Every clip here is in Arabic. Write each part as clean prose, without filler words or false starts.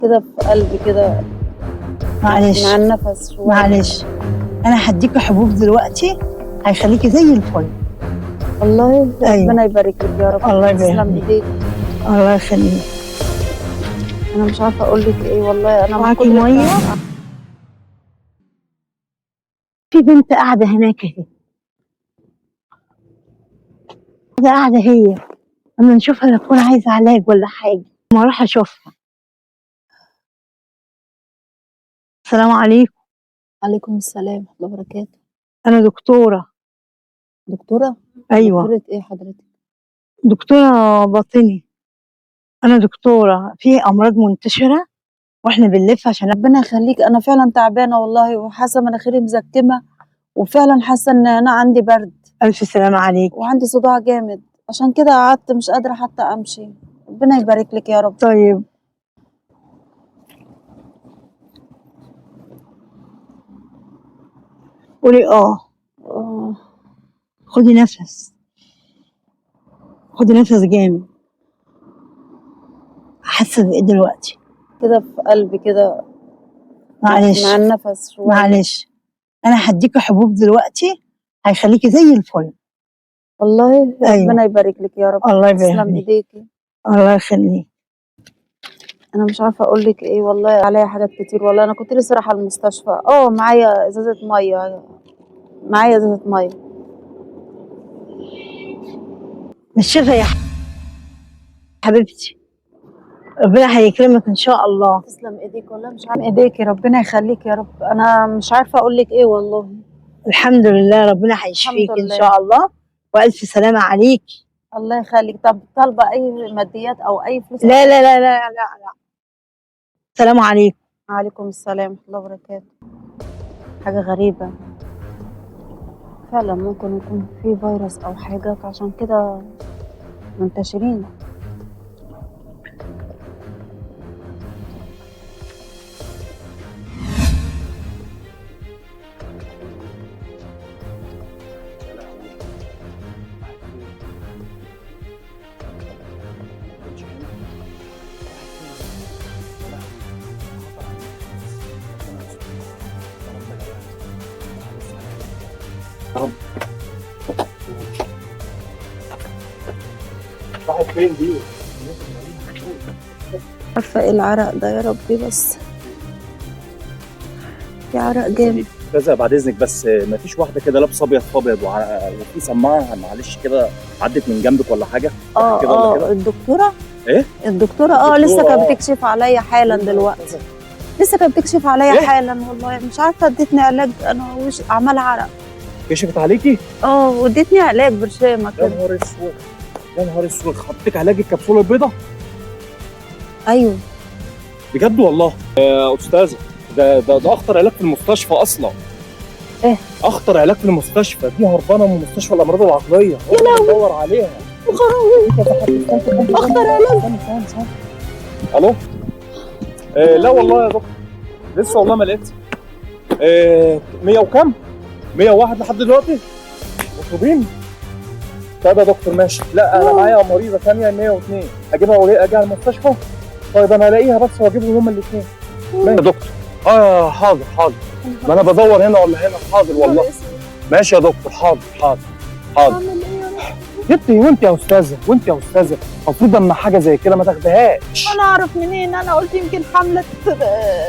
كده في قلبي كده معلش مع النفس شوية. معلش، انا هديكي حبوب دلوقتي هيخليكي زي الفل. والله أيوة. ربنا يبارك لك يا رب. الله تسلم يبارك ايديك. الله يخليك. انا مش عارفه اقول لك ايه، والله انا من معاكي كتر ميه؟ في بنت قاعده هناك اهي، قاعده هي، اما نشوفها تكون عايزه علاج ولا حاجه، ما اروح اشوفها. السلام عليكم. عليكم السلام ورحمه الله وبركاته. انا دكتوره. دكتوره؟ ايوه دكتوره ايه حضرتك؟ دكتوره باطني. انا دكتوره في امراض منتشره واحنا بنلف عشان ربنا يخليك. انا فعلا تعبانه والله، وحاسه مناخيري مزكمه، وفعلا حاسه ان انا عندي برد الف سلامه عليك. وعندي صداع جامد، عشان كده قعدت مش قادره حتى امشي. ربنا يبارك لك يا رب. طيب قولي آه. خدي نفس، خدي نفس جامد. حاسه بايه دلوقتي؟ كده في قلبي كده معلش مع النفس شويه. معلش، انا هديكي حبوب دلوقتي هيخليكي زي الفل. والله أيوة. ربنا يبارك لك يا رب. الله تسلم يبارك لك. ايديكي. الله يخليك. انا مش عارفه اقول لك ايه، والله عليا حاجات كتير. والله انا كنت لسه رايحه المستشفى. معايا ازازه ميه، معايا ازازه ميه. بالشفا يا حبيبتي، ربنا هيكرمك ان شاء الله. تسلم ايديك، والله مش عارفه ايديكي. ربنا يخليك يا رب. انا مش عارفه اقول لك ايه والله. الحمد لله ربنا هيشفيك الحمد ان لله. شاء الله، والف سلامه عليك. الله يخليك. طب طالبه اي ماديات او اي فلوس؟ لا لا لا لا لا لا. السلام عليكم. عليكم السلام ورحمه الله وبركاته. حاجه غريبه فعلا، ممكن يكون في فيروس او حاجه، عشان كده منتشرين. راحت فين دي؟ عارفه ايه العرق ده يا ربي؟ بس في عرق جامد. كذا بعد اذنك، بس ما فيش واحده كده لابسه ابيض في ابيض وفي سماعه معلش كده عدت من جنبك ولا حاجه؟ كده ولا كده؟ الدكتوره. ايه؟ الدكتوره لسه الدكتورة، كانت بتكشف عليا حالا دلوقتي. لسه كانت بتكشف عليا إيه؟ حالا والله. مش عارفه، ادتني علاج. انا وش عماله عرق. كشفت عليكي؟ وادتني علاج برشامه يا كده. نهار اسود، يا نهار اسود، خدتك علاج الكبسوله البيضاء؟ ايوه بجد والله يا استاذه، ده اخطر علاج في المستشفى اصلا. إيه؟ اخطر علاج في المستشفى، دي هربانه من مستشفى الامراض العقليه، هو اللي بدور عليها. يا خرابي، اخطر علاج. استنى. الو؟ لا والله يا دكتور، لسه والله ما لقيت. 100 وكم؟ 101 لحد دلوقتي؟ مطلوبين؟ طيب يا دكتور ماشي. لا انا معايا مريضه ثانيه 102، اجيبها واجي على المستشفى؟ طيب انا الاقيها بس واجيبهم هما الاثنين. ماشي يا دكتور. حاضر. ما انا بدور هنا ولا هنا. حاضر والله. ماشي يا دكتور. حاضر. اعمل ايه يا رب؟ جبتي وانت يا استاذه المفروض اما حاجه زي كده ما تاخدهاش. انا اعرف منين؟ انا قلت يمكن حمله.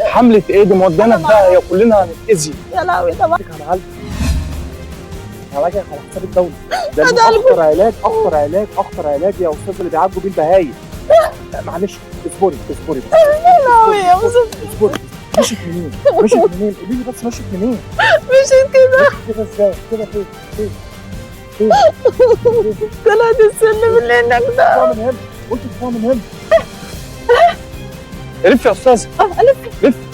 حمله ايه دي؟ مودانا في داهيه، كلنا هنتاذي. يا لهوي طبعا. علاج على حساب الدوله. ده اخطر علاج يا استاذ اللي بيعالجوا بيه البهايم. لا معلش، اصبري بس. يا لهوي يا مصطفى. اصبري. مشيت منين؟ قولي لي بس مشيت منين؟ مشيت كده. كده ازاي؟ كده فين؟ طلعت السلم اللي هناك ده. قلت من هنا. لف يا استاذه. الف. لف.